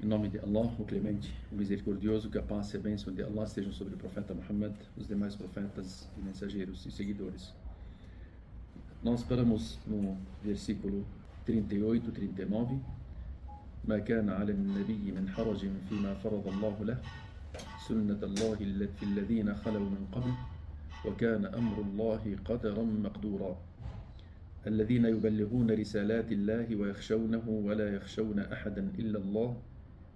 Em nome de Allah, o Clemente, o Misericordioso, que a paz e a bênção de Allah estejam sobre o profeta Muhammad, os demais profetas e mensageiros e seguidores. Nós paramos no versículo 38, 39. ما كان على النبي من حرج فيما فرض الله له سنة الله في الذين خلوا من قبل وكان أمر الله قدرا مقدورا الذين يبلغون رسالات الله ويخشونه ولا يخشون أحدا إلا الله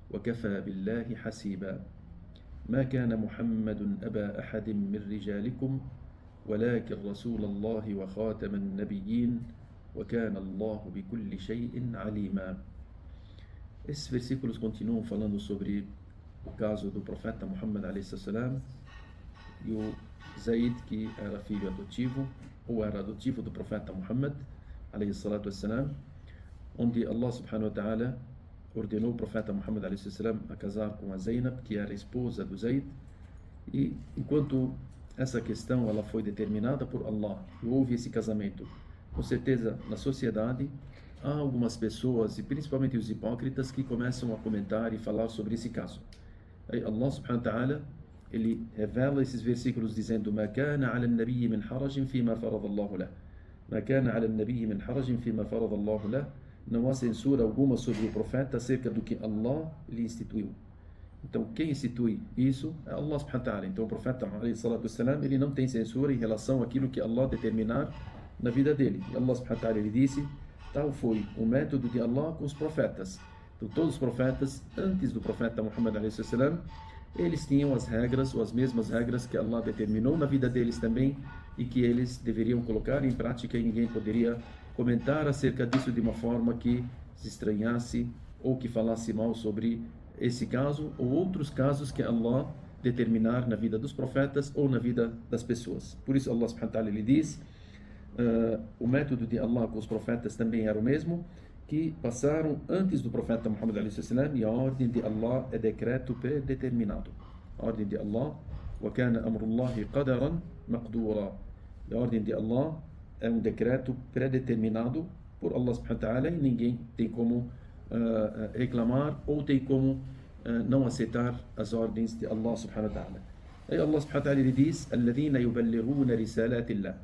وكفى بالله حسيبا ما كان محمد أبا أحد من رجالكم ولكن رسول الله وخاتم النبيين وكان الله بكل شيء عليما. Esses versículos continuam falando sobre o caso do profeta Muhammad a.s. e o Zaid, que era filho adotivo ou era adotivo do profeta Muhammad a.s., onde Allah subhanahu wa ta'ala ordenou o profeta Muhammad a.s. a casar com a Zainab, que era esposa do Zaid, e enquanto essa questão ela foi determinada por Allah e houve esse casamento, com certeza na sociedade há algumas pessoas, e principalmente os hipócritas, que começam a comentar e falar sobre esse caso. Aí Allah subhanahu wa ta'ala, ele revela esses versículos dizendo: ما كان على النبي من حرج فيما فرض الله له ما كان على النبي من حرج فيما فرض الله له. Não há censura alguma sobre o profeta acerca do que Allah lhe instituiu. Então, quem institui isso é Allah subhanahu wa ta'ala. Então, o profeta, ele não tem censura em relação àquilo que Allah determinar na vida dele. E Allah subhanahu wa ta'ala, ele disse: tal foi o método de Allah com os profetas. Então, todos os profetas, antes do profeta Muhammad a.s., eles tinham as regras, ou as mesmas regras que Allah determinou na vida deles também, e que eles deveriam colocar em prática, e ninguém poderia comentar acerca disso de uma forma que se estranhasse ou que falasse mal sobre esse caso ou outros casos que Allah determinar na vida dos profetas ou na vida das pessoas. Por isso Allah subhanahu wa ta'ala, ele diz: o método de Allah com os profetas também era o mesmo que passaram antes do profeta Muhammad a.s., e a ordem de Allah é decreto predeterminado. A ordem de Allah, وَكَانَ أَمْرُ اللَّهِ قَدَرًا مَقْدُورًا. A ordem de Allah é um decreto predeterminado por Allah subhanahu wa ta'ala, e ninguém tem como reclamar ou tem como não aceitar as ordens de Allah subhanahu wa ta'ala. Aí Allah subhanahu wa ta'ala, ele diz: الَّذِينَ يُبَلِّغُونَ رِسَالَاتِ اللَّهِ.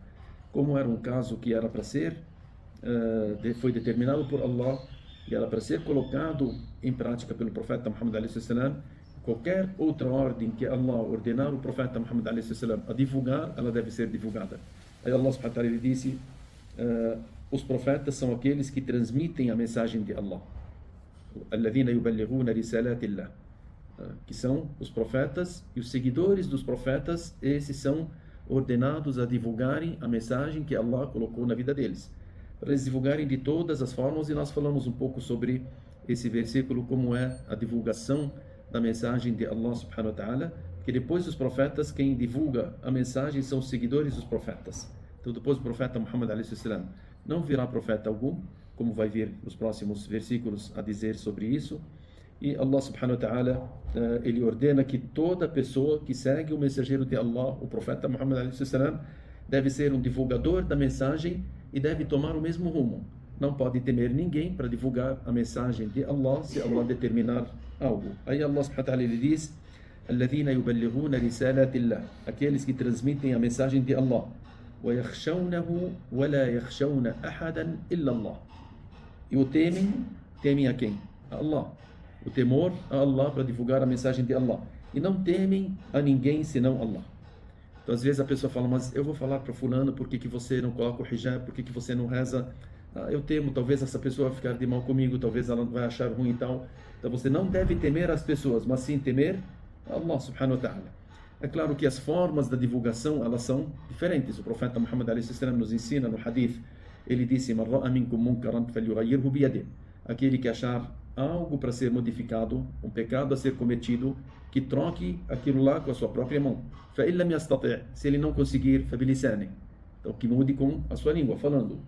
Como era um caso que era para ser, foi determinado por Allah e era para ser colocado em prática pelo profeta Muhammad a.s., qualquer outra ordem que Allah ordenar o profeta Muhammad a.s. a divulgar, ela deve ser divulgada. Aí Allah subhanahu wa ta'ala, ele disse: os profetas são aqueles que transmitem a mensagem de Allah. الَّذِينَ يُبَلِّغُونَ رِسَالَاتِ اللَّهِ, que são os profetas e os seguidores dos profetas. Esses são ordenados a divulgarem a mensagem que Allah colocou na vida deles, para eles divulgarem de todas as formas. E nós falamos um pouco sobre esse versículo, como é a divulgação da mensagem de Allah subhanahu wa ta'ala, que depois dos profetas, quem divulga a mensagem são os seguidores dos profetas. Então, depois do profeta Muhammad a.s., não virá profeta algum, como vai vir nos próximos versículos a dizer sobre isso. E Allah subhanahu wa ta'ala, ele ordena que toda pessoa que segue o mensageiro de Allah, o profeta Muhammad a.s., deve ser um divulgador da mensagem e deve tomar o mesmo rumo. Não pode temer ninguém para divulgar a mensagem de Allah, se Allah determinar algo. Aí Allah subhanahu wa ta'ala, ele diz: الَّذِينَ يُبَلِّغُونَ رِسَالَاتِ اللَّهِ, aqueles que transmitem a mensagem de Allah, وَيَخْشَوْنَهُ وَلَا يَخْشَوْنَ أَحَدًا إِلَّا اللَّهِ, e o temem a quem? A Allah. O temor a Allah para divulgar a mensagem de Allah, e não temem a ninguém senão Allah. Então, às vezes a pessoa fala: mas eu vou falar para fulano, por que você não coloca o hijab, por que você não reza? Eu temo, talvez essa pessoa vai ficar de mal comigo, talvez ela vai achar ruim e tal. Então você não deve temer as pessoas, mas sim temer Allah subhanahu wa ta'ala. É claro que as formas da divulgação, elas são diferentes. O profeta Muhammad a.s. nos ensina no hadith, ele disse: مَنْ رَأَ مِنْكُمْ مُنْكَرًا فَلْيُغَيِّرْهُ بِيَدِهِ. Aquele que achar algo para ser modificado, um pecado a ser cometido, que troque aquilo lá com a sua própria mão. فَإِنْ لَمْ يَسْتَطِعْ, se ele não conseguir, فَبِلِسَانِهِ, então que mude com a sua língua, falando.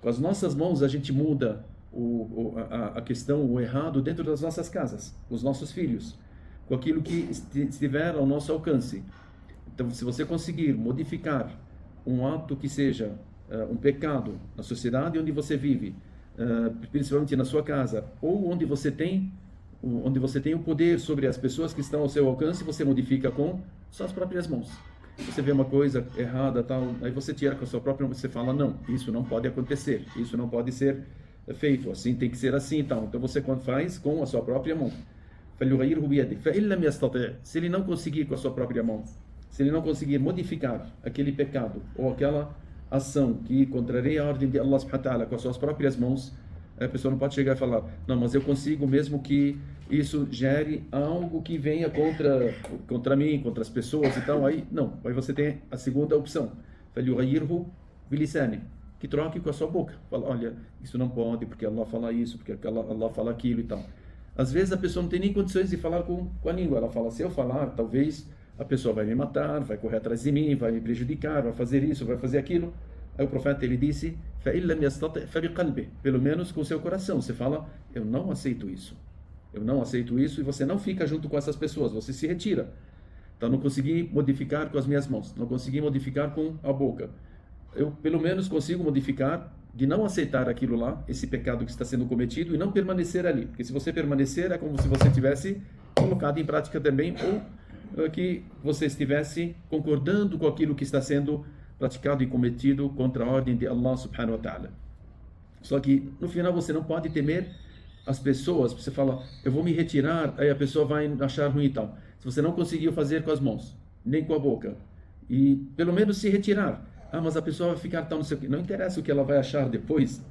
Com as nossas mãos a gente muda a questão, o errado dentro das nossas casas, os nossos filhos, com aquilo que estiver ao nosso alcance. Então, se você conseguir modificar um ato que seja um pecado na sociedade onde você vive, principalmente na sua casa, ou onde você tem onde você tem o poder sobre as pessoas que estão ao seu alcance, você modifica com suas próprias mãos. Você vê uma coisa errada, tal, aí você tira com a sua própria mão, você fala, não, isso não pode acontecer, isso não pode ser feito, assim tem que ser assim e tal. Então você faz com a sua própria mão. Se ele não conseguir com a sua própria mão, se ele não conseguir modificar aquele pecado ou aquela ação que contraria a ordem de Allah subhanahu wa ta'ala com as suas próprias mãos, a pessoa não pode chegar e falar, não, mas eu consigo mesmo que isso gere algo que venha contra mim, contra as pessoas e tal. Aí não, aí você tem a segunda opção, que troque com a sua boca. Fala, olha, isso não pode, porque Allah fala isso, porque Allah fala aquilo e tal. Às vezes a pessoa não tem nem condições de falar com a língua. Ela fala, se eu falar, talvez a pessoa vai me matar, vai correr atrás de mim, vai me prejudicar, vai fazer isso, vai fazer aquilo. Aí o profeta, ele disse, pelo menos com o seu coração. Você fala, eu não aceito isso. Eu não aceito isso, e você não fica junto com essas pessoas, você se retira. Então, não consegui modificar com as minhas mãos, não consegui modificar com a boca. Eu, pelo menos, consigo modificar de não aceitar aquilo lá, esse pecado que está sendo cometido, e não permanecer ali. Porque se você permanecer, é como se você tivesse colocado em prática também, ou que você estivesse concordando com aquilo que está sendo praticado e cometido contra a ordem de Allah subhanahu wa ta'ala. Só que, no final, você não pode temer as pessoas. Você fala, eu vou me retirar, aí a pessoa vai achar ruim e tal. Se você não conseguiu fazer com as mãos, nem com a boca, e pelo menos se retirar, mas a pessoa vai ficar tal, não sei o que. Não interessa o que ela vai achar depois,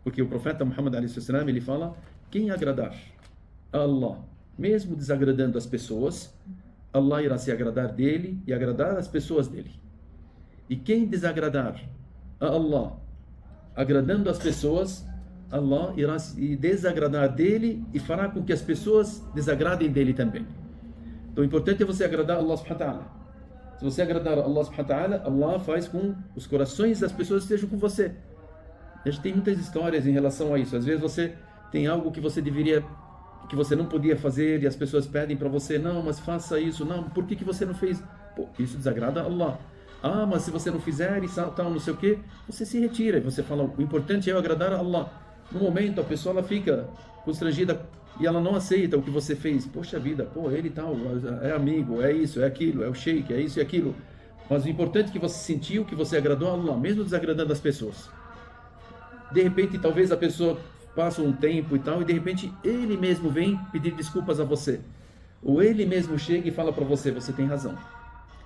porque o profeta Muhammad a.s. ele fala, quem agradar a Allah, mesmo desagradando as pessoas, Allah irá se agradar dele e agradar as pessoas dele. E quem desagradar a Allah, agradando as pessoas, Allah irá se desagradar dele e fará com que as pessoas desagradem dele também. Então o importante é você agradar a Allah subhanahu wa ta'ala. Se você agradar a Allah subhanahu wa ta'ala, Allah faz com os corações das pessoas estejam com você. A gente tem muitas histórias em relação a isso. Às vezes você tem algo que você deveria, que você não podia fazer, e as pessoas pedem para você, não, mas faça isso, não, por que você não fez? Pô, isso desagrada a Allah. Mas se você não fizer e tal, não sei o que, você se retira e você fala, o importante é eu agradar a Allah. No momento a pessoa ela fica constrangida e ela não aceita o que você fez. Poxa vida, ele tal, é amigo, é isso, é aquilo, é o sheik, é isso e aquilo. Mas o importante é que você sentiu que você agradou a Allah, mesmo desagradando as pessoas. De repente, talvez a pessoa passa um tempo e tal, e de repente ele mesmo vem pedir desculpas a você. Ou ele mesmo chega e fala para você, você tem razão.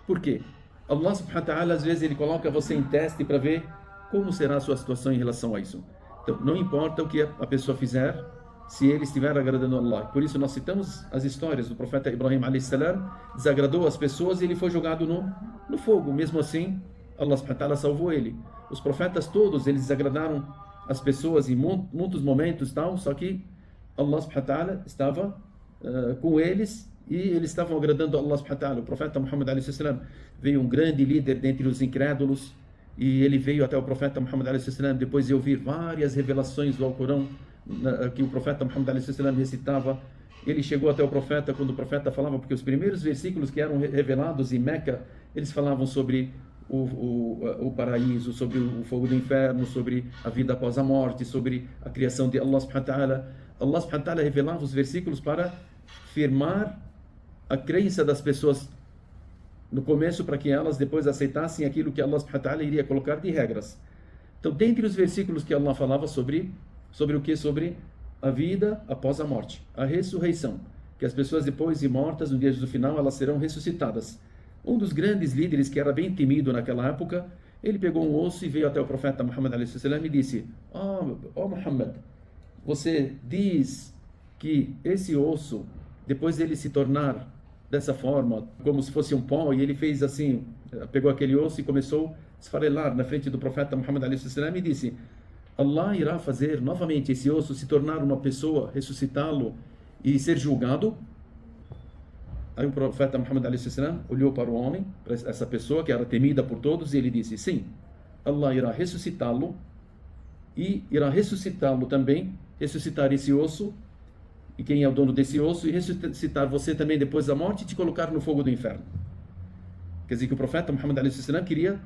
Por quê? Allah subhanahu wa ta'ala, às vezes, ele coloca você em teste para ver como será a sua situação em relação a isso. Então, não importa o que a pessoa fizer, se ele estiver agradando a Allah. Por isso, nós citamos as histórias do profeta Ibrahim a.s. Desagradou as pessoas e ele foi jogado no fogo. Mesmo assim, Allah subhanahu wa ta'ala salvou ele. Os profetas todos, eles desagradaram as pessoas em muitos momentos, tal, só que Allah subhanahu wa ta'ala estava com eles e eles estavam agradando a Allah subhanahu wa ta'ala. O profeta Muhammad a.s. veio um grande líder dentre os incrédulos, e ele veio até o profeta Muhammad a.s. depois de ouvir várias revelações do Alcorão que o profeta Muhammad a.s. recitava. Ele chegou até o profeta quando o profeta falava, porque os primeiros versículos que eram revelados em Meca, eles falavam sobre o paraíso, sobre o fogo do inferno, sobre a vida após a morte, sobre a criação de Allah subhanahu wa ta'ala. Allah subhanahu wa ta'ala revelava os versículos para firmar a crença das pessoas no começo, para que elas depois aceitassem aquilo que Allah subhanahu wa ta'ala iria colocar de regras. Então, dentre os versículos que Allah falava sobre o que? Sobre a vida após a morte, a ressurreição, que as pessoas depois de mortas, no dia do final, elas serão ressuscitadas. Um dos grandes líderes, que era bem temido naquela época, ele pegou um osso e veio até o profeta Muhammad a.s. e disse, Muhammad, você diz que esse osso, depois dele se tornar dessa forma, como se fosse um pó, e ele fez assim, pegou aquele osso e começou a esfarelar na frente do profeta Muhammad a.s. e disse, Allah irá fazer novamente esse osso se tornar uma pessoa, ressuscitá-lo e ser julgado? Aí o profeta Muhammad a.s. olhou para o homem, para essa pessoa que era temida por todos, e ele disse, sim, Allah irá ressuscitá-lo e irá ressuscitá-lo também, ressuscitar esse osso, e quem é o dono desse osso, e ressuscitar você também depois da morte e te colocar no fogo do inferno. Quer dizer que o profeta Muhammad a.s. queria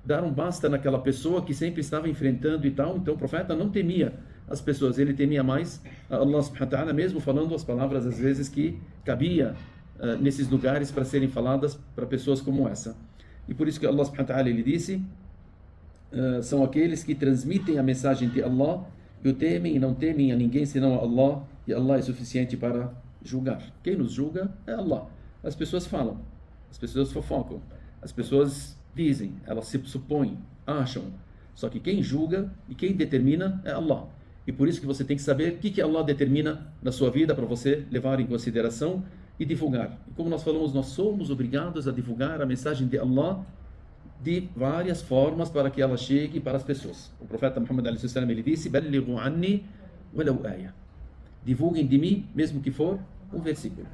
dar um basta naquela pessoa que sempre estava enfrentando e tal. Então o profeta não temia as pessoas, ele temia mais a Allah subhanahu wa ta'ala, mesmo falando as palavras às vezes que cabia nesses lugares para serem faladas para pessoas como essa. E por isso que Allah subhanahu wa ta'ala ele disse, são aqueles que transmitem a mensagem de Allah e o temem e não temem a ninguém senão a Allah, e Allah é suficiente para julgar. Quem nos julga é Allah. As pessoas falam, as pessoas fofocam, as pessoas dizem, elas se supõem, acham. Só que quem julga e quem determina é Allah. E por isso que você tem que saber o que Allah determina na sua vida para você levar em consideração e divulgar. E como nós falamos, nós somos obrigados a divulgar a mensagem de Allah de várias formas para que ela chegue para as pessoas. O profeta Muhammad ele disse: "Ballighu anni walau aya." Divulguem de mim, mesmo que for um versículo.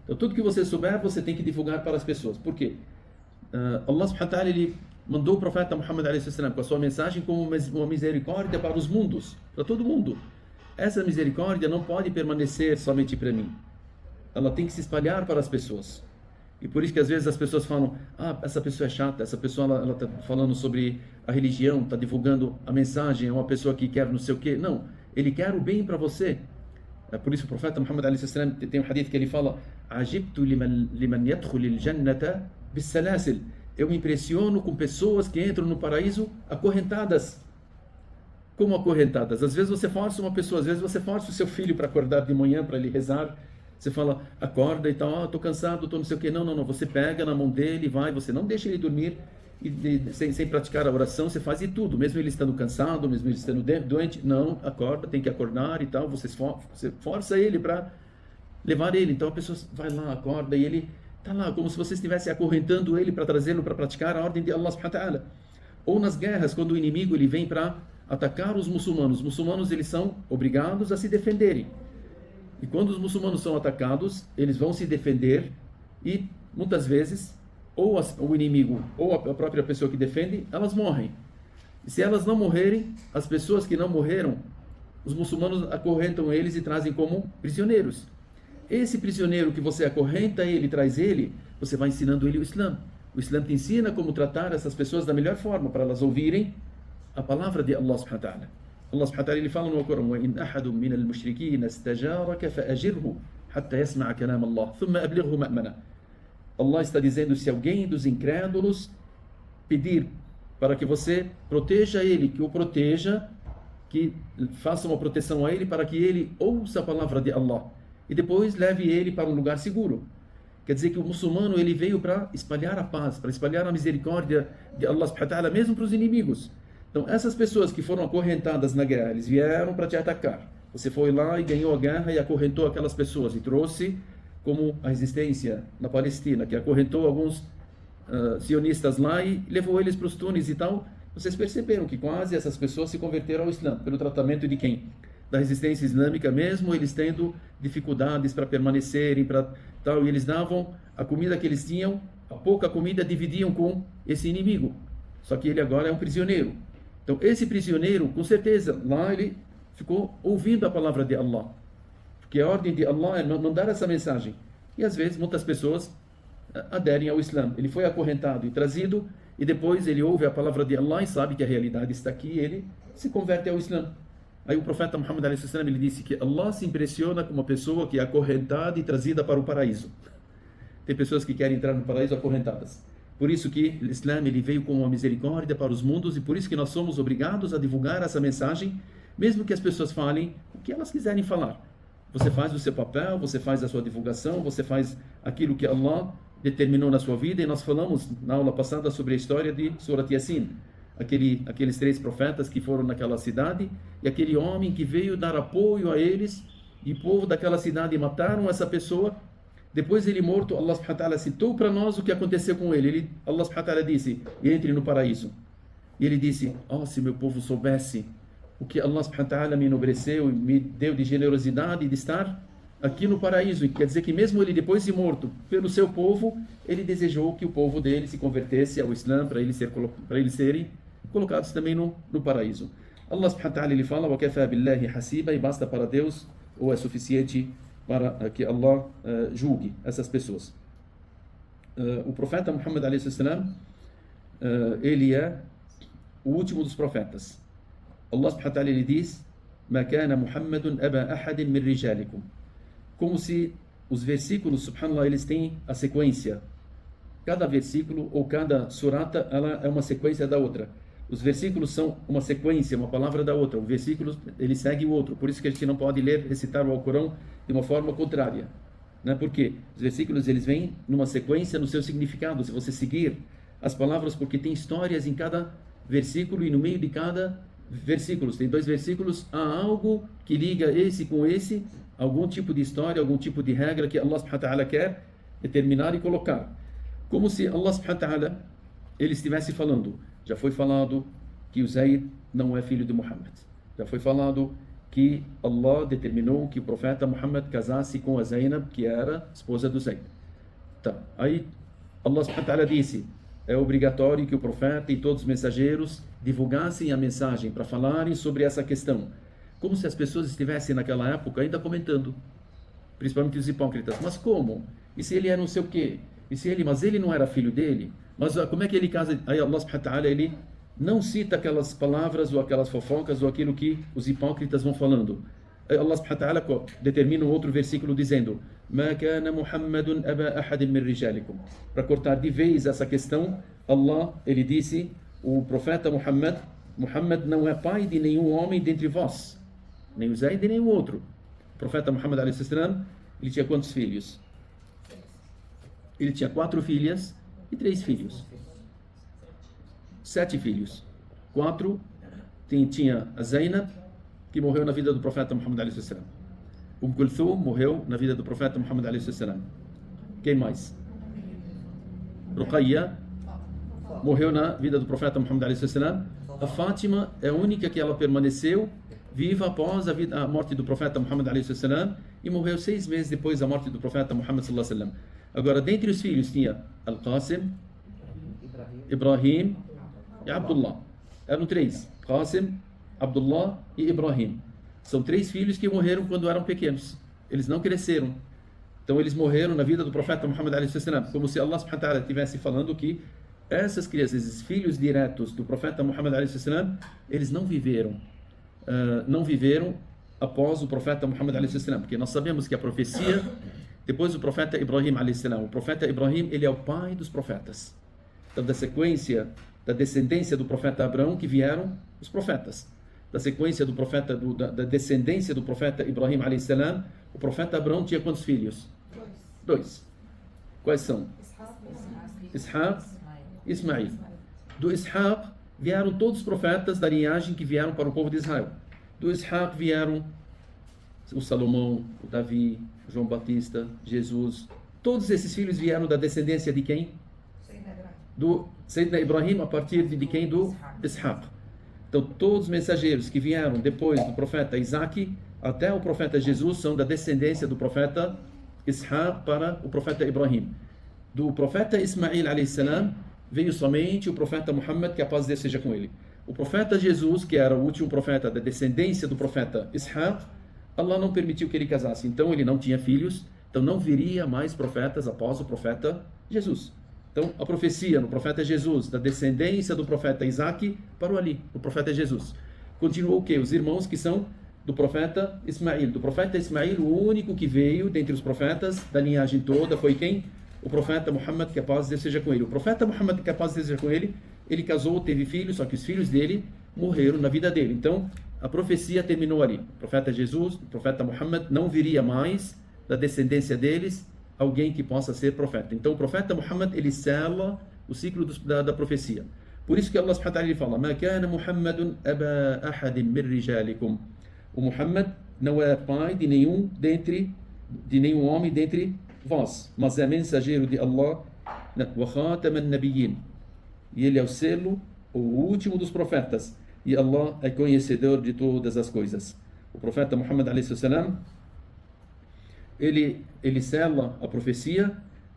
Então tudo que você souber, você tem que divulgar para as pessoas. Por quê? Allah subhanahu wa ta'ala ele mandou o profeta Muhammad com a sua mensagem como uma misericórdia para os mundos, para todo mundo. Essa misericórdia não pode permanecer somente para mim. Ela tem que se espalhar para as pessoas. E por isso que às vezes as pessoas falam: essa pessoa é chata, essa pessoa ela está falando sobre a religião, está divulgando a mensagem, é uma pessoa que quer não sei o quê. Não, ele quer o bem para você. Por isso o profeta Muhammad tem um hadith que ele fala: "Ajibtu liman yadkhul al-jannata bis-salasil." Eu me impressiono com pessoas que entram no paraíso acorrentadas. Como acorrentadas? Às vezes você força uma pessoa, às vezes você força o seu filho para acordar de manhã para ele rezar. Você fala: acorda e tal, estou cansado, estou não sei o quê. Não, você pega na mão dele, vai, você não deixa ele dormir sem praticar a oração, você faz de tudo, mesmo ele estando cansado, mesmo ele estando doente. Não, acorda, tem que acordar e tal, você força ele para levar ele. Então a pessoa vai lá, acorda e ele está lá, como se você estivesse acorrentando ele para trazê-lo para praticar a ordem de Allah subhanahu wa ta'ala. Ou nas guerras, quando o inimigo ele vem para atacar os muçulmanos eles são obrigados a se defenderem. E quando os muçulmanos são atacados, eles vão se defender e muitas vezes ou o inimigo ou a própria pessoa que defende, elas morrem. E se elas não morrerem, as pessoas que não morreram, os muçulmanos acorrentam eles e trazem como prisioneiros. Esse prisioneiro que você acorrenta ele, traz ele, você vai ensinando ele o Islã. O Islã te ensina como tratar essas pessoas da melhor forma, para elas ouvirem a palavra de Allah subhanahu wa ta'ala. Allah subhanahu wa ta'ala ele fala no Corão: وَإِنْ أَحَدٌ مِنَ الْمُشْرِكِينَ اسْتَجَارَكَ فَأَجِرْهُ حَتَّى يَسْمَعَ كَلَامَ اللَّهِ ثُمَّ أَبْلِغْهُ مَأْمَنًا. Allah está dizendo: se alguém dos incrédulos pedir para que você proteja ele, que o proteja, que faça uma proteção a ele, para que ele ouça a palavra de Allah e depois leve ele para um lugar seguro. Quer dizer que o muçulmano ele veio para espalhar a paz, para espalhar a misericórdia de Allah subhanahu wa ta'ala, mesmo para os inimigos. Então essas pessoas que foram acorrentadas na guerra, eles vieram para te atacar. Você foi lá e ganhou a guerra e acorrentou aquelas pessoas e trouxe, como a resistência na Palestina, que acorrentou alguns sionistas lá e levou eles para os túneis e tal. Vocês perceberam que quase essas pessoas se converteram ao Islã, pelo tratamento de quem? Da resistência islâmica, mesmo eles tendo dificuldades para permanecerem, e eles davam a comida que eles tinham, a pouca comida dividiam com esse inimigo. Só que ele agora é um prisioneiro. Então esse prisioneiro, com certeza, lá ele ficou ouvindo a palavra de Allah. Porque a ordem de Allah é mandar essa mensagem. E às vezes muitas pessoas aderem ao Islã. Ele foi acorrentado e trazido, e depois ele ouve a palavra de Allah e sabe que a realidade está aqui, e ele se converte ao Islã. Aí o profeta Muhammad ele disse que Allah se impressiona com uma pessoa que é acorrentada e trazida para o paraíso. Tem pessoas que querem entrar no paraíso acorrentadas. Por isso que o Islã ele veio com uma misericórdia para os mundos, e por isso que nós somos obrigados a divulgar essa mensagem, mesmo que as pessoas falem o que elas quiserem falar. Você faz o seu papel, você faz a sua divulgação, você faz aquilo que Allah determinou na sua vida. E nós falamos na aula passada sobre a história de Surat Yasin, aqueles 3 profetas que foram naquela cidade, e aquele homem que veio dar apoio a eles, e o povo daquela cidade mataram essa pessoa. Depois ele morto, Allah subhanahu wa ta'ala citou para nós o que aconteceu com ele. Allah subhanahu wa ta'ala disse: entre no paraíso. E ele disse: se meu povo soubesse o que Allah subhanahu wa ta'ala me enobreceu e me deu de generosidade de estar aqui no paraíso. E quer dizer que mesmo ele depois de morto pelo seu povo, ele desejou que o povo dele se convertesse ao Islã, para eles serem colocados também no paraíso. Allah subhanahu wa ta'ala ele fala: وَكَفَى بِاللَّهِ حَسِيبًا, e basta para Deus, ou é suficiente para que Allah julgue essas pessoas. O profeta Muhammad ele é o último dos profetas. Allah subhanahu wa ta'ala ele diz ما كان محمد أبا أحد من رجالكم. Como se os versículos, subhanallah, eles têm a sequência. Cada versículo ou cada surata, ela é uma sequência da outra. Os versículos são uma sequência, uma palavra da outra. O versículo, ele segue o outro. Por isso que a gente não pode ler, recitar o Alcorão de uma forma contrária. Né? Porque os versículos, eles vêm numa sequência no seu significado. Se você seguir as palavras, porque tem histórias em cada versículo e no meio de cada versículo. Tem 2 versículos, há algo que liga esse com esse, algum tipo de história, algum tipo de regra que Allah subhanahu wa ta'ala quer determinar e colocar. Como se Allah subhanahu wa ta'ala, ele estivesse falando, já foi falado que o Zayd não é filho de Muhammad. Já foi falado que Allah determinou que o profeta Muhammad casasse com a Zainab, que era esposa do Zayd. Tá. Aí Allah subhanahu wa ta'ala disse, é obrigatório que o profeta e todos os mensageiros divulgassem a mensagem para falarem sobre essa questão. Como se as pessoas estivessem naquela época ainda comentando, principalmente os hipócritas. Mas como? E se ele era não sei o quê? E se ele, mas ele não era filho dele? Mas como é que ele casa? Aí Allah subhanahu wa ta'ala, ele não cita aquelas palavras ou aquelas fofocas ou aquilo que os hipócritas vão falando. Aí Allah subhanahu wa ta'ala determina um outro versículo dizendo, ما كان محمد أبا أحد من رجالكم. Para cortar de vez essa questão, Allah, ele disse, o profeta Muhammad não é pai de nenhum homem dentre vós, nem o Zayd, nem o outro. O profeta Muhammad, ele tinha quantos filhos? Ele tinha 4 filhas e 3 filhos. 7 filhos. 4, tinha a Zainab, que morreu na vida do profeta Muhammad. Kulthum morreu na vida do profeta Muhammad. Quem mais? Ruqayya morreu na vida do profeta Muhammad. A Fátima é a única que ela permaneceu viva após a morte do profeta Muhammad e morreu 6 meses depois da morte do profeta Muhammad. Agora, dentre os filhos tinha Al-Qasim, Ibrahim e Abdullah. Eram 3, Qasim, Abdullah e Ibrahim. São 3 filhos que morreram quando eram pequenos. Eles não cresceram. Então eles morreram na vida do profeta Muhammad, como se Allah subhanahu wa ta'ala estivesse falando que essas crianças, esses filhos diretos do profeta Muhammad, eles não viveram após o profeta Muhammad, porque nós sabemos que a profecia, depois do profeta Ibrahim, o profeta Ibrahim, ele é o pai dos profetas. Então, da sequência, da descendência do profeta Abraão, que vieram os profetas. Da sequência do profeta, da descendência do profeta Ibrahim, o profeta Abraão tinha quantos filhos? 2. Quais são? Ishaq e Ismail. Do Ishaq vieram todos os profetas da linhagem que vieram para o povo de Israel. Do Ishaq vieram o Salomão, o Davi, o João Batista, Jesus. Todos esses filhos vieram da descendência de quem? Do Sayyidina Ibrahim, a partir de quem? Do Ishaq. Então, todos os mensageiros que vieram depois do profeta Isaac até o profeta Jesus são da descendência do profeta Ishaq para o profeta Ibrahim. Do profeta Ismail a.s. veio somente o profeta Muhammad, que a paz de Deus seja com ele. O profeta Jesus, que era o último profeta da descendência do profeta Ishaq, Allah não permitiu que ele casasse. Então, ele não tinha filhos, então não viria mais profetas após o profeta Jesus. Então, a profecia no profeta Jesus, da descendência do profeta Isaac, parou ali, no profeta Jesus. Continuou o quê? Os irmãos que são do profeta Ismail. Do profeta Ismail, o único que veio dentre os profetas da linhagem toda foi quem? O profeta Muhammad, que a paz de Deus seja com ele. O profeta Muhammad, que a paz de Deus seja com ele, ele casou, teve filhos, só que os filhos dele morreram na vida dele. Então, a profecia terminou ali. O profeta Jesus, o profeta Muhammad, não viria mais da descendência deles alguém que possa ser profeta. Então, o profeta Muhammad, ele sela o ciclo da profecia. Por isso que Allah subhanahu wa ta'ala fala: "Ma kana Muhammadun aba ahadin min rijalikum." O Muhammad não é pai de nenhum homem dentre vós, mas é mensageiro de Allah, wa khataman nabiyyin. E ele é o selo, o último dos profetas, e Allah é conhecedor de todas as coisas. O profeta Muhammad alayhi salam, ele sela a profecia,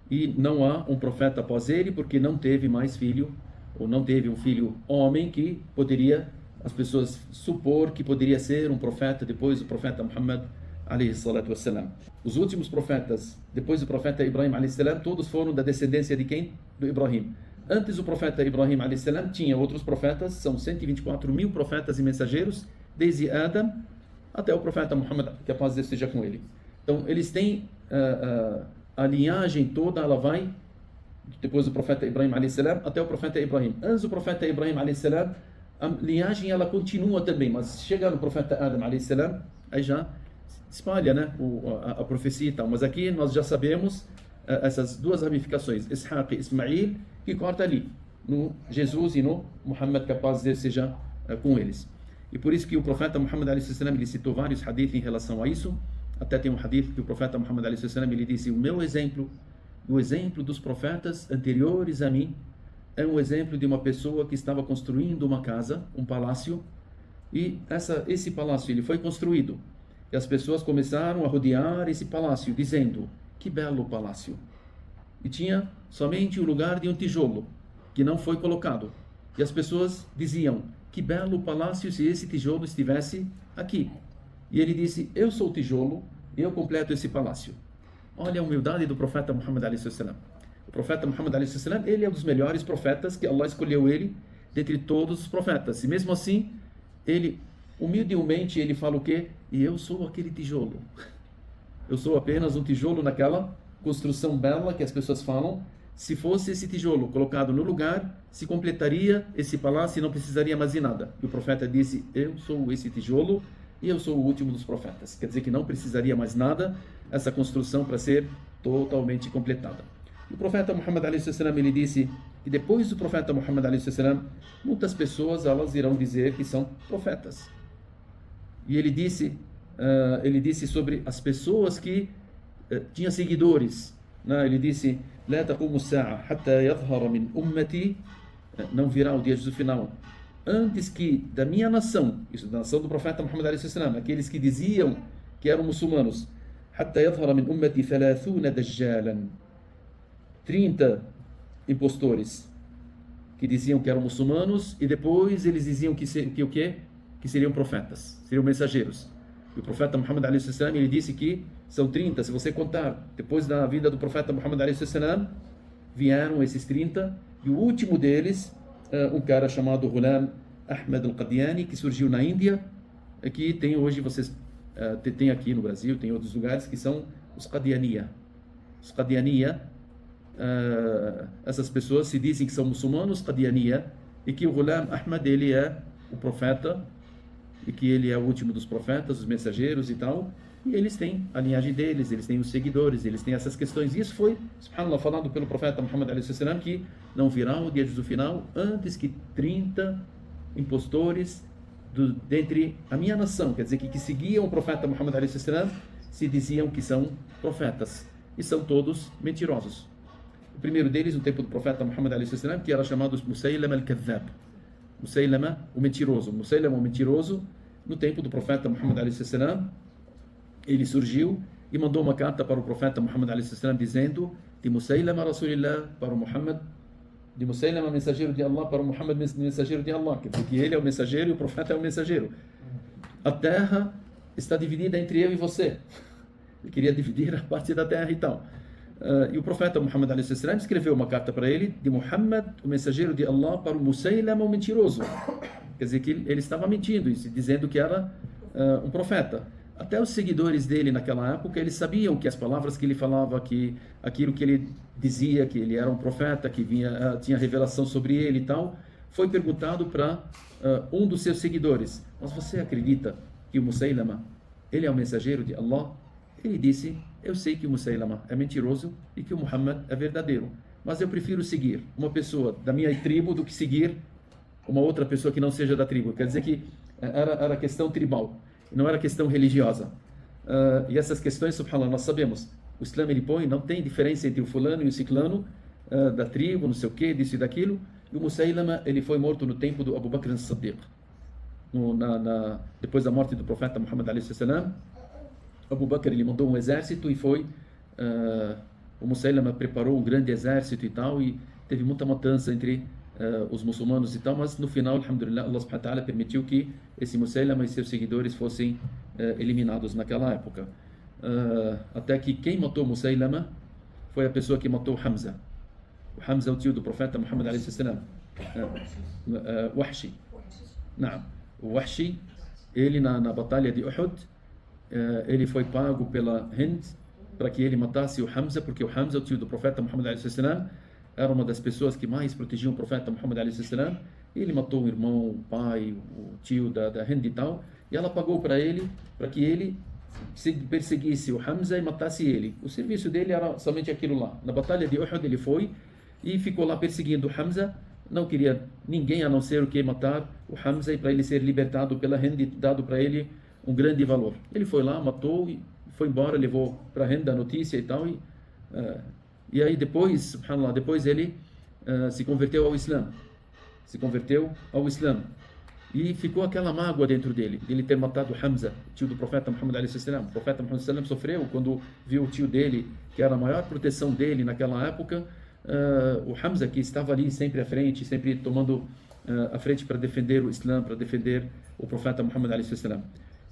e não há um profeta após ele, porque não teve mais filho, ou não teve um filho homem que poderia, as pessoas supor que poderia ser um profeta depois do profeta Muhammad alayhi salatu wassalam. Os últimos profetas, depois do profeta Ibrahim alayhi salam, todos foram da descendência de quem? Do Ibrahim. Antes do profeta Ibrahim alayhi salam, tinha outros profetas, são 124 mil profetas e mensageiros, desde Adam até o profeta Muhammad, que a paz de Deus esteja com ele. Então, eles têm a linhagem toda, ela vai depois do profeta Ibrahim a.s. até o profeta Ibrahim. Antes do profeta Ibrahim a.s., a linhagem ela continua também, mas chega no profeta Adam a.s., aí já espalha, né, a profecia e tal. Mas aqui nós já sabemos essas duas ramificações, Ishaq e Ismail, que corta ali, no Jesus e no Muhammad, que a paz de Deus seja com eles. E por isso que o profeta Muhammad a.s. ele citou vários hadiths em relação a isso. Até tem um hadith que o profeta Muhammad a.s. ele disse: o meu exemplo, o exemplo dos profetas anteriores a mim, é um exemplo de uma pessoa que estava construindo uma casa, um palácio, e esse palácio ele foi construído. E as pessoas começaram a rodear esse palácio, dizendo: que belo palácio! E tinha somente o lugar de um tijolo, que não foi colocado. E as pessoas diziam: que belo palácio se esse tijolo estivesse aqui. E ele disse: eu sou o tijolo, e eu completo esse palácio. Olha a humildade do profeta Muhammad a.s. O profeta Muhammad a.s. ele é um dos melhores profetas, que Allah escolheu ele dentre todos os profetas. E mesmo assim, ele, humildemente, ele fala o quê? E eu sou aquele tijolo. Eu sou apenas um tijolo naquela construção bela que as pessoas falam. Se fosse esse tijolo colocado no lugar, se completaria esse palácio e não precisaria mais de nada. E o profeta disse: eu sou esse tijolo e eu sou o último dos profetas. Quer dizer que não precisaria mais nada essa construção para ser totalmente completada. O profeta Muhammad a.s. ele disse que depois do profeta Muhammad a.s. muitas pessoas elas irão dizer que são profetas. E ele disse sobre as pessoas que tinham seguidores, né? Ele disse: لا تقوم الساعة حتى يظهر من أمتي, não virá o dia do final antes que da minha nação, isso da nação do profeta Muhammad a.s., aqueles que diziam que eram muçulmanos, حتى يظهر من أمتي 30 دجالا, 30 impostores que diziam que eram muçulmanos e depois eles diziam que seriam profetas, seriam mensageiros. E o profeta Muhammad a.s. ele disse que são 30, se você contar, depois da vida do profeta Muhammad a.s. vieram esses 30, e o último deles, um cara chamado Ghulam Ahmad al-Qadiani, que surgiu na Índia, que tem hoje, vocês tem aqui no Brasil, tem outros lugares, que são os Qadianiya. Os Qadianiya, essas pessoas se dizem que são muçulmanos, Qadianiya, e que o Ghulam Ahmad ele é o profeta, e que ele é o último dos profetas, os mensageiros e tal, e eles têm a linhagem deles, eles têm os seguidores, eles têm essas questões. E isso foi, subhanallah, falado pelo profeta Muhammad a.s., que não virá o dia do final antes que 30 impostores dentre a minha nação, quer dizer, que seguiam o profeta Muhammad a.s., se diziam que são profetas, e são todos mentirosos. O primeiro deles, no tempo do profeta Muhammad a.s., que era chamado Musaylama al-Kadhab, Musaylama, o mentiroso. Musaylama, o mentiroso, no tempo do profeta Muhammad a.s., ele surgiu e mandou uma carta para o profeta Muhammad a.s. dizendo: de Musaylama Rasulillah para o Muhammad, de Musaylama, mensageiro de Allah, para o Muhammad, mensageiro de Allah, quer dizer que ele é o mensageiro e o profeta é o mensageiro. A terra está dividida entre eu e você. Ele queria dividir a parte da terra e tal. E o profeta Muhammad a.s. escreveu uma carta para ele, de Muhammad, o mensageiro de Allah, para o Musaylama, o mentiroso. Quer dizer que ele estava mentindo, dizendo que era um profeta. Até os seguidores dele naquela época, eles sabiam que as palavras que ele falava, que aquilo que ele dizia, que ele era um profeta, que tinha revelação sobre ele e tal. Foi perguntado para um dos seus seguidores: mas você acredita que o Musaylama, ele é o mensageiro de Allah? Ele disse: eu sei que o Musaylama é mentiroso e que o Muhammad é verdadeiro, mas eu prefiro seguir uma pessoa da minha tribo do que seguir uma outra pessoa que não seja da tribo. Quer dizer que era questão tribal, não era questão religiosa. E essas questões, subhanallah, nós sabemos. O Islã ele põe, não tem diferença entre o fulano e o ciclano, da tribo, não sei o que, disso e daquilo. E o Musaylama, ele foi morto no tempo do Abu Bakr as-Siddiq. Depois da morte do profeta Muhammad a.s., Abu Bakr ele mandou um exército e foi... o Musaylama preparou um grande exército e tal, e teve muita matança entre os muçulmanos e tal, mas no final, alhamdulillah, Allah subhanahu wa ta'ala permitiu que esse Musaylama e seus seguidores fossem eliminados naquela época. Até que quem matou Musaylama foi a pessoa que matou Hamza. O Hamza é o tio do profeta Muhammad a.s. Wahshi. Não, o Wahshi, ele na batalha de Uhud, ele foi pago pela Hind para que ele matasse o Hamza, porque o Hamza, o tio do profeta Muhammad alayhi salam, era uma das pessoas que mais protegiam o profeta Muhammad alayhi salam. Ele matou o irmão, o pai, o tio da Hind e tal, e ela pagou para ele, para que ele perseguisse o Hamza e matasse ele. O serviço dele era somente aquilo lá. Na batalha de Uhud ele foi e ficou lá perseguindo o Hamza, não queria ninguém a não ser o que matar o Hamza, e para ele ser libertado pela Hind, dado para ele um grande valor. Ele foi lá, matou e foi embora, levou para a Hind a notícia e tal, e aí depois, subhanallah, depois ele se converteu ao Islã. E ficou aquela mágoa dentro dele, de ele ter matado Hamza, tio do profeta Muhammad alayhi salam. O profeta Muhammad alayhi salam sofreu quando viu o tio dele, que era a maior proteção dele naquela época, o Hamza, que estava ali sempre à frente, sempre tomando a frente para defender o Islã, para defender o profeta Muhammad alayhi salam.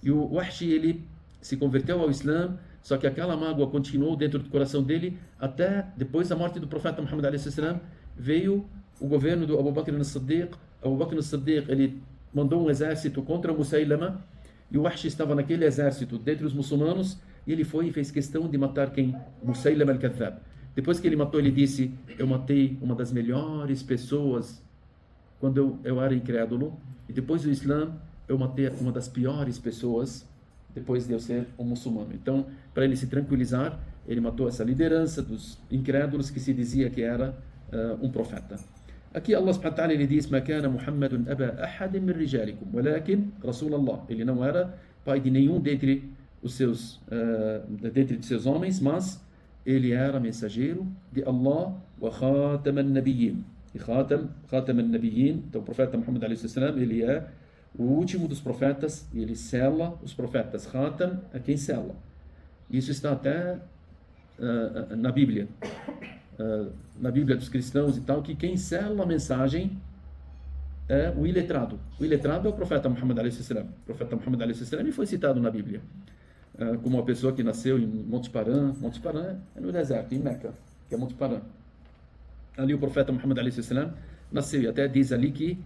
E o Wahshi, ele se converteu ao Islã, só que aquela mágoa continuou dentro do coração dele até depois da morte do profeta Muhammad alayhi salam. Veio o governo do Abu Bakr as-Siddiq. Abu Bakr as-Siddiq, ele mandou um exército contra o Musaylama, e o Wahshi estava naquele exército dentre os muçulmanos, e ele foi e fez questão de matar quem? Musaylama al-Kadhab. Depois que ele matou, ele disse: eu matei uma das melhores pessoas quando eu era incrédulo, e depois do Islã eu matei uma das piores pessoas depois de eu ser um muçulmano. Então, para ele se tranquilizar, ele matou essa liderança dos incrédulos que se dizia que era um profeta. Aqui Allah subhanahu wa ta'ala, ele diz: "Ma kana Muhammadun aba ahad min rijalikum, walakin Rasulullah." Ele não era pai de nenhum dentre os seus homens, mas ele era mensageiro de Allah, wa khatam an-nabiyyin. E khatam an-nabiyyin, então o profeta Muhammad alayhi salam, ele é o último dos profetas, e ele sela os profetas. Khatam é quem sela. Isso está até na Bíblia. Na Bíblia dos cristãos e tal, que quem sela a mensagem é o iletrado. O iletrado é o profeta Muhammad alayhi salam. O profeta Muhammad alayhi salam, ele foi citado na Bíblia como uma pessoa que nasceu em Monte Paran. Monte Paran é no deserto, em Meca, que é Monte Paran. Ali o profeta Muhammad alayhi salam nasceu, e até diz ali que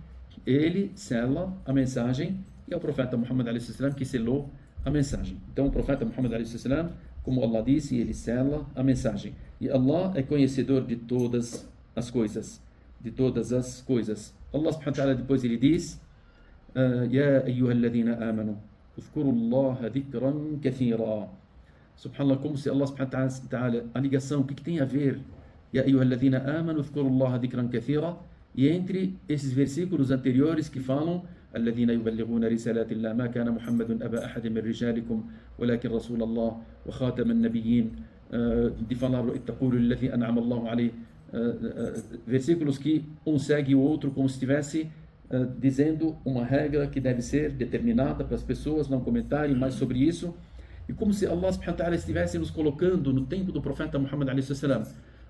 ele sela a mensagem, e é o profeta Muhammad alayhi salam que selou a mensagem. Então o profeta Muhammad alayhi salam, como Allah disse, ele sela a mensagem. E Allah é conhecedor de todas as coisas. Allah subhanahu wa ta'ala depois ele diz: Ya ayyuhalladhina amanu, uzkuru Allah dhikran kathira. Subhanallah, como se Allah subhanahu wa ta'ala, a ligação, o que tem a ver? Ya ayyuhalladhina amanu, uzkuru Allah dhikran kathira. E entre esses versículos anteriores que falam: الذين يبلغون رسالات الله ما كان محمد أبا أحد من رجالكم ولكن رسول الله وخاتم النبيين, de falar اتقوا الذي أنعم الله عليه, versículos que um segue o outro como se estivesse dizendo uma regra que deve ser determinada para as pessoas não comentarem mais sobre isso, e como se Allah subhanahu wa ta'ala estivesse nos colocando no tempo do profeta Muhammad alayhi salam,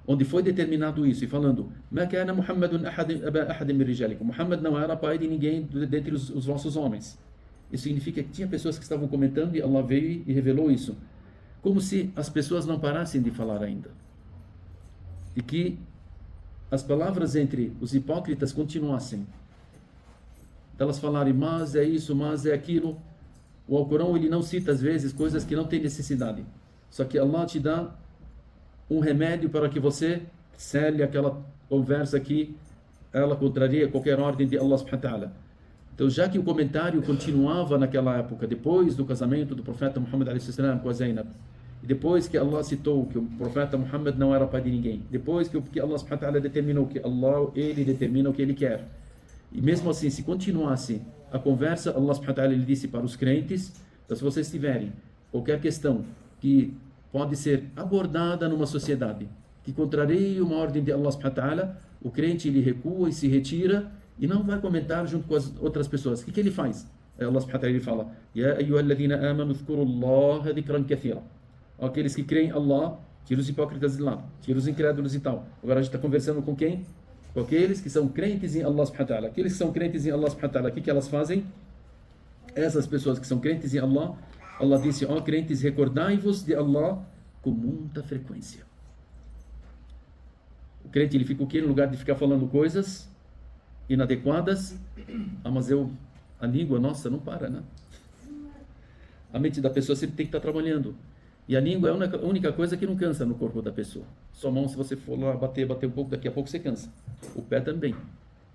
onde foi determinado isso, e falando: "Ma kana Muhammadun aba ahad min rijalikum." Muhammad não era pai de ninguém dentre os vossos homens. Isso significa que tinha pessoas que estavam comentando, e Allah veio e revelou isso, como se as pessoas não parassem de falar ainda, e que as palavras entre os hipócritas continuassem, elas falarem: mas é isso, mas é aquilo. O Alcorão, ele não cita às vezes coisas que não tem necessidade, só que Allah te dá um remédio para que você cele aquela conversa que ela contraria qualquer ordem de Allah subhanahu wa ta'ala. Então, já que o comentário continuava naquela época, depois do casamento do profeta Muhammad alayhi salam com a Zainab, e depois que Allah citou que o profeta Muhammad não era pai de ninguém, depois que Allah subhanahu wa ta'ala determinou que Allah, ele determina o que ele quer, e mesmo assim, se continuasse a conversa, Allah subhanahu wa ta'ala, ele disse para os crentes: então, se vocês tiverem qualquer questão que pode ser abordada numa sociedade que contraria uma ordem de Allah subhanahu wa ta'ala, o crente, ele recua e se retira e não vai comentar junto com as outras pessoas. O que ele faz? Allah subhanahu wa ta'ala, ele fala: Ya ayyuhalladhina amanu dhkuru Allah dhikran kathira. Aqueles que creem em Allah, tira os hipócritas de lado, tira os incrédulos e tal. Agora a gente está conversando com quem? Com aqueles que são crentes em Allah subhanahu wa ta'ala. Aqueles que são crentes em Allah subhanahu wa ta'ala, o que elas fazem? Essas pessoas que são crentes em Allah, Allah disse: ó crentes, recordai-vos de Allah com muita frequência. O crente, ele fica o quê? No lugar de ficar falando coisas inadequadas, mas a língua nossa não para, né? A mente da pessoa sempre tem que estar trabalhando. E a língua é a única coisa que não cansa no corpo da pessoa. Sua mão, se você for lá bater um pouco, daqui a pouco você cansa. O pé também.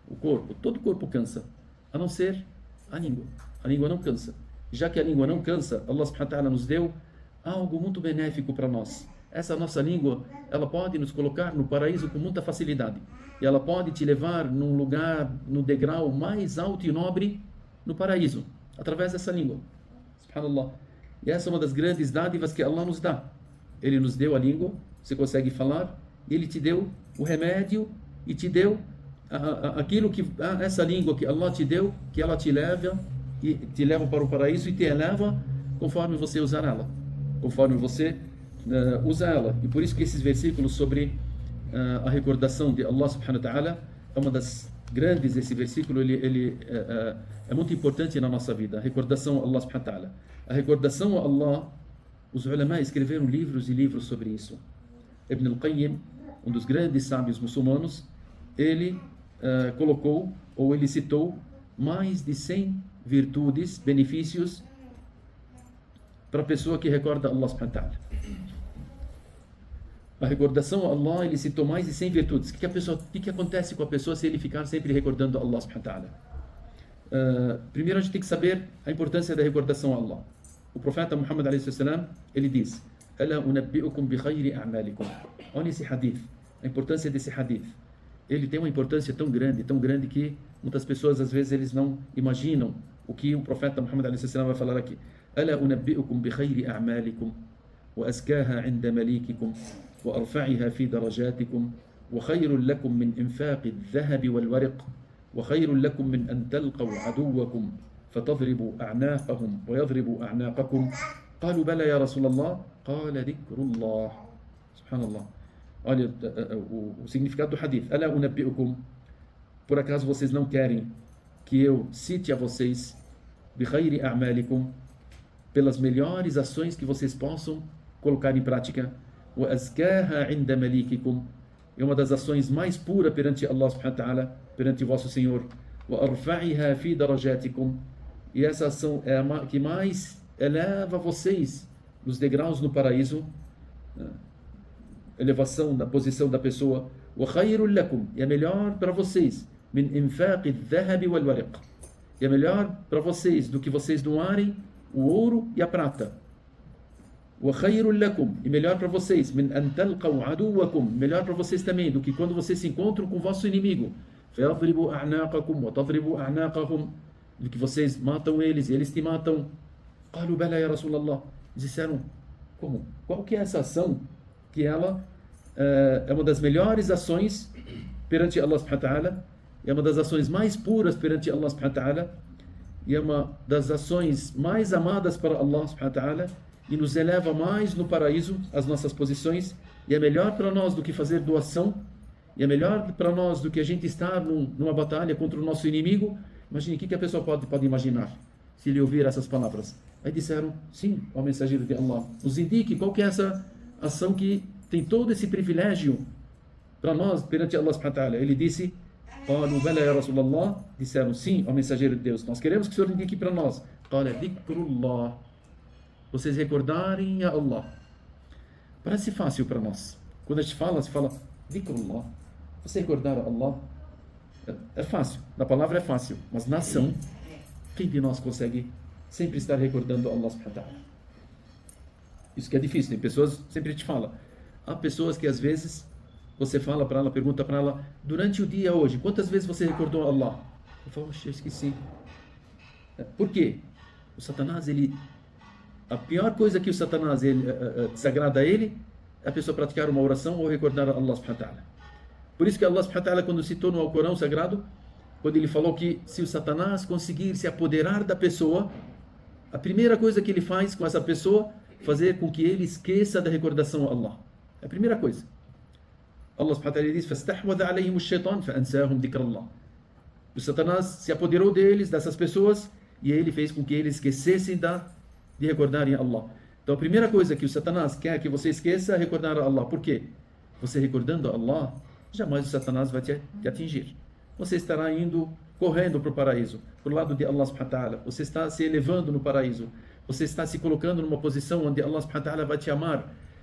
O corpo, todo o corpo cansa. A não ser a língua. A língua não cansa. Já que a língua não cansa, Allah subhanahu wa ta'ala nos deu algo muito benéfico para nós. Essa nossa língua, ela pode nos colocar no paraíso com muita facilidade. E ela pode te levar num lugar, no degrau mais alto e nobre no paraíso, através dessa língua. Subhanallah. E essa é uma das grandes dádivas que Allah nos dá. Ele nos deu a língua, você consegue falar, e Ele te deu o remédio e te deu aquilo que essa língua que Allah te deu, que ela te leva e te leva para o paraíso e te eleva conforme você usar ela, conforme você usa ela. E por isso que esses versículos sobre a recordação de Allah subhanahu wa ta'ala é uma das grandes. Esse versículo ele é muito importante na nossa vida. A recordação a Allah subhanahu wa ta'ala, a recordação a Allah. Os ulama escreveram livros e livros sobre isso. Ibn al-Qayyim, um dos grandes sábios muçulmanos, ele colocou, ou ele citou, mais de 100 virtudes, benefícios para a pessoa que recorda Allah subhanahu wa ta'ala. A recordação a Allah, ele citou mais de 100 virtudes. O que acontece com a pessoa se ele ficar sempre recordando Allah subhanahu wa ta'ala? Primeiro a gente tem que saber a importância da recordação a Allah. O profeta Muhammad a.s. ele diz: "Ala unabbi'ukum bi khayri a'malikum." Olha esse hadith, a importância desse hadith. Ele tem uma importância tão grande que muitas pessoas às vezes eles não imaginam o que o profeta Muhammad a.s. vai falar aqui. "Ala unabbi'ukum bi khayri a'malikum wa azkaha 'inda malikikum wa arfa'iha fi darajatikum wa khayrun lakum min infaqi adh-dhahabi wal waraq wa khayrun lakum min an talqaw 'aduwwakum فتضربوا أعناقهم ويضربوا أعناقكم قالوا بلى يا رسول الله قال ذكر الله." سبحان الله. Olha o significado do hadith. "Ala unabbi'ukum." Por acaso vocês não querem que eu cite a vocês bi khayri a'malikum, pelas melhores ações que vocês possam colocar em prática, wa azkaha 'inda malikikum, é uma das ações mais puras perante Allah subhanahu wa ta'ala, perante vosso Senhor, wa arfa'iha fi darajatikum, e essa ação é a que mais eleva vocês nos degraus no paraíso, elevação na posição da pessoa. Wa khayrun lakum, e é melhor para vocês, min infaqi adh-dhahabi wal waraq, e é melhor para vocês do que vocês doarem o ouro e a prata. Wa khayrun lakum, e melhor para vocês, min an talqaw aduwakum, melhor para vocês também do que quando vocês se encontram com o vosso inimigo. فَيَضْرِبُوا أَعْنَاقَكُمْ وَتَضْرِبُوا أَعْنَاقَهُم, de que vocês matam eles e eles te matam. قالوا بلى يا رسول الله. Disseram, como? Qual que é essa ação que ela é uma das melhores ações perante Allah subhanahu wa ta'ala, é uma das ações mais puras perante Allah subhanahu wa ta'ala, e é uma das ações mais amadas para Allah subhanahu wa ta'ala, e nos eleva mais no paraíso as nossas posições, e é melhor para nós do que fazer doação, e é melhor para nós do que a gente estar numa batalha contra o nosso inimigo. Imagine o que a pessoa pode imaginar se ele ouvir essas palavras. Aí disseram, sim, ó mensageiro de Allah, nos indique qual que é essa ação que tem todo esse privilégio para nós perante Allah subhanahu wa ta'ala. Ele disse, قالوا بلى يا رسول الله, disseram, sim, ó mensageiro de Deus, nós queremos que o Senhor indique para nós. قال ذكر الله, vocês recordarem a Allah. Parece fácil para nós. Quando a gente fala, se fala ذكر الله, você recordar a Allah, é fácil, na palavra é fácil, mas na ação, quem de nós consegue sempre estar recordando a Allah subhanahu wa ta'ala? Isso que é difícil, tem pessoas, sempre te fala, há pessoas que às vezes você fala para ela, pergunta para ela, durante o dia hoje, quantas vezes você recordou Allah? Eu falo, eu esqueci. Por quê? O Satanás, a pior coisa que o Satanás desagrada a ele é a pessoa praticar uma oração ou recordar a Allah subhanahu wa ta'ala. Por isso que Allah subhanahu wa ta'ala, quando citou no Alcorão Sagrado, quando ele falou que se o Satanás conseguir se apoderar da pessoa, a primeira coisa que ele faz com essa pessoa, fazer com que ele esqueça da recordação a Allah. É a primeira coisa. Allah subhanahu wa ta'ala diz, فَاسْتَحْوَذَ عَلَيْهِمُ الشَّيْطَانُ فَأَنْسَاهُمْ ذِكْرَ اللَّهِ. O Satanás se apoderou deles, dessas pessoas, e ele fez com que eles esquecessem de recordarem a Allah. Então a primeira coisa que o Satanás quer que você esqueça é recordar a Allah. Por quê? Você recordando a Allah, jamais o Satanás vai te atingir. Você estará indo, correndo para o paraíso, para o lado de Allah subhanahu wa ta'ala. Você está se elevando no paraíso. Você está se colocando numa posição onde Allah subhanahu wa ta'ala vai te amar.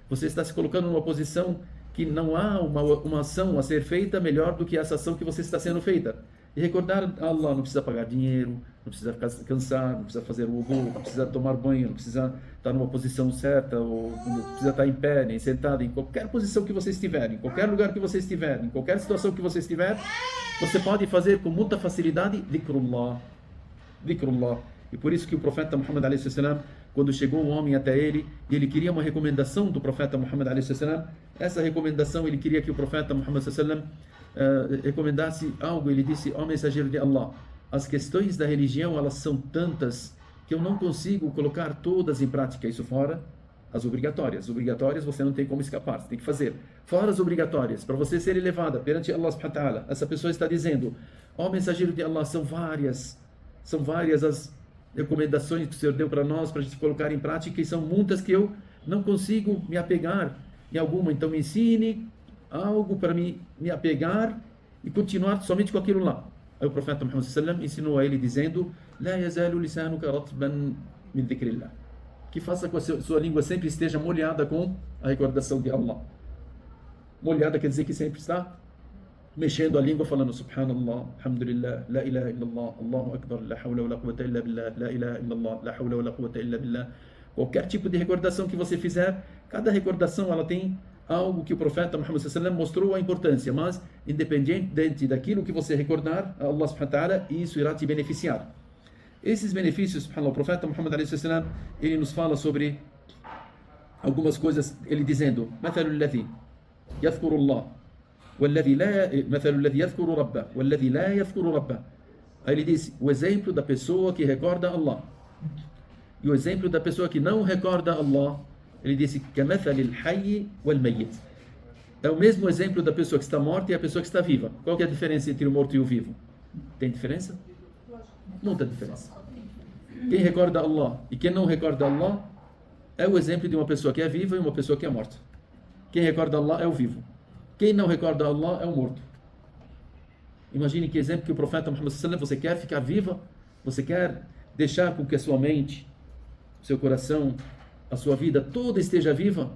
Você está se colocando numa posição que não há uma ação a ser feita melhor do que essa ação que você está sendo feita. E recordar a Allah, não precisa pagar dinheiro, não precisa ficar cansado, não precisa fazer o wudu, não precisa tomar banho, não precisa estar numa posição certa, ou não precisa estar em pé, nem sentado, em qualquer posição que você estiver, em qualquer lugar que você estiver, em qualquer situação que você estiver, você pode fazer com muita facilidade dhikrullah. Dhikrullah. E por isso que o profeta Muhammad a.s., quando chegou um homem até ele, e ele queria uma recomendação do profeta Muhammad a.s., essa recomendação ele queria que o profeta Muhammad a.s. recomendasse algo. Ele disse: ó mensageiro de Allah, as questões da religião, elas são tantas que eu não consigo colocar todas em prática. Isso fora as obrigatórias. As obrigatórias você não tem como escapar, você tem que fazer. Fora as obrigatórias, para você ser elevada perante Allah subhanahu wa ta'ala, essa pessoa está dizendo: ó mensageiro de Allah, são várias as recomendações que o Senhor deu para nós, para a gente colocar em prática, e são muitas que eu não consigo me apegar em alguma. Então me ensine algo para me apegar e continuar somente com aquilo lá. Aí o profeta Muhammad sallallahu ensinou a ele dizendo: La yazalu lisanuka ratban min dhikrillah, que faça com que a sua língua sempre esteja molhada com a recordação de Allah. Molhada quer dizer que sempre está mexendo a língua, falando Subhanallah, Alhamdulillah, La ilaha illallah, Allahu Akbar, La hawla wa la quwwata illa billah, La ilaha illallah, La hawla wa la quwwata illa billah. Qualquer tipo de recordação que você fizer, cada recordação ela tem algo que o profeta Muhammad sallallahu mostrou a importância, mas independente daquilo que você recordar, Allah subhanahu wa ta'ala, isso irá te beneficiar. Esses benefícios, subhanallah, o profeta Muhammad sallallahu ele nos fala sobre algumas coisas, ele dizendo: Mathalu alladhi yadhkuru Allah مثل الذي يذكر ربه والذي لا يذكر ربه. Aí ele diz: o exemplo da pessoa que recorda Allah e o exemplo da pessoa que não recorda Allah. Ele disse: كمثل الحي والميت. É o mesmo exemplo da pessoa que está morta e a pessoa que está viva. Qual que é a diferença entre o morto e o vivo? Tem diferença? Muita diferença. Quem recorda Allah e quem não recorda Allah é o exemplo de uma pessoa que é viva e uma pessoa que é morta. Quem recorda Allah é o vivo. Quem não recorda Allah é o morto. Imagine que exemplo que o profeta Muhammad sallallahu você quer ficar viva, você quer deixar com que a sua mente, seu coração, a sua vida toda esteja viva,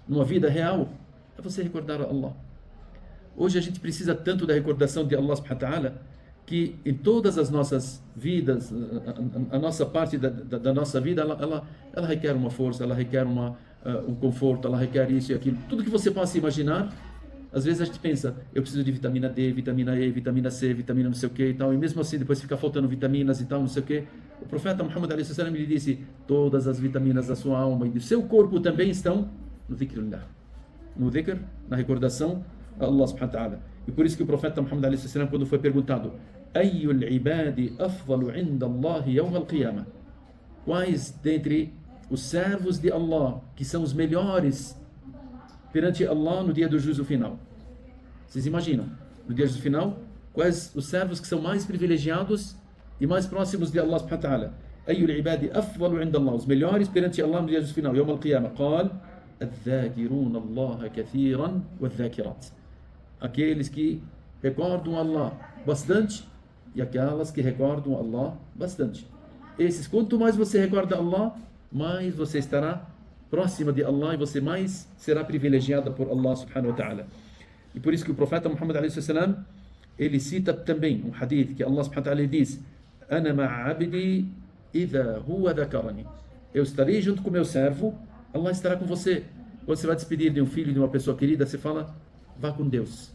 numa vida real, é você recordar Allah. Hoje a gente precisa tanto da recordação de Allah subhanahu wa ta'ala, que em todas as nossas vidas, a nossa parte da nossa vida, ela requer uma força, ela requer um conforto, ela requer isso e aquilo. Tudo que você possa imaginar. Às vezes a gente pensa: eu preciso de vitamina D, vitamina E, vitamina C, vitamina não sei o que e tal, e mesmo assim depois fica faltando vitaminas e tal, não sei o que. O profeta Muhammad a.s. ele disse: todas as vitaminas da sua alma e do seu corpo também estão no dhikrullah, no dhikr, na recordação a Allah subhanahu wa ta'ala. E por isso que o profeta Muhammad a.s. quando foi perguntado: Ayyul ibadi afdalu inda Allah yawm al-qiyamah, quais dentre os servos de Allah que são os melhores perante Allah no dia do juízo final? Vocês imaginam, no dia do juízo final, quais os servos que são mais privilegiados e mais próximos de Allah subhanahu wa ta'ala? Ayyul ibadi afdalu inda Allah, os melhores perante Allah no dia do juízo final, yawm al-qiyamah. Qal adh-dhakiruna Allah kathiran wadh-dhakirat, aqueles que recordam Allah bastante e aquelas que recordam Allah bastante. Esses, quanto mais você recorda Allah, mais você estará próxima de Allah e você mais será privilegiada por Allah subhanahu wa ta'ala. E por isso que o profeta Muhammad a.s. ele cita também um hadith que Allah subhanahu wa ta'ala diz: Ana ma'a abdi idha huwa dhakarani, eu estarei junto com o meu servo, Allah estará com você. Quando você vai despedir de um filho, de uma pessoa querida, você fala: vá com Deus,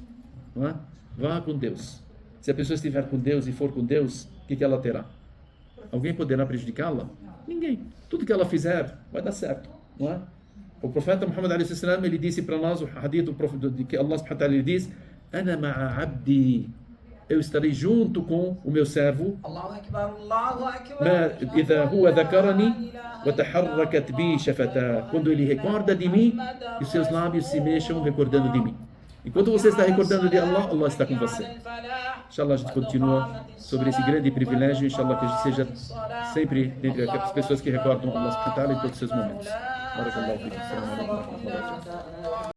não é? Vá com Deus. Se a pessoa estiver com Deus e for com Deus, o que ela terá? Alguém poderá prejudicá-la? Ninguém. Tudo que ela fizer vai dar certo, não é? O profeta Muhammad a.s. ele disse para nós, o hadith de que Allah subhanahu wa ta'ala diz: Ana ma'a abdi, eu estarei junto com o meu servo. Allahu Akbar, Allahu Akbar. Idha huwa dhakarani wa taharrakat bi shafata, quando ele recorda de mim e os seus lábios se mexam recordando de mim. Enquanto você está recordando de Allah, Allah está com você. Inshallah, a gente continua sobre esse grande privilégio. Inshallah, que a gente seja sempre entre as pessoas que recordam Allah subhanahu wa ta'ala em todos os seus momentos. Barakallahu fikum.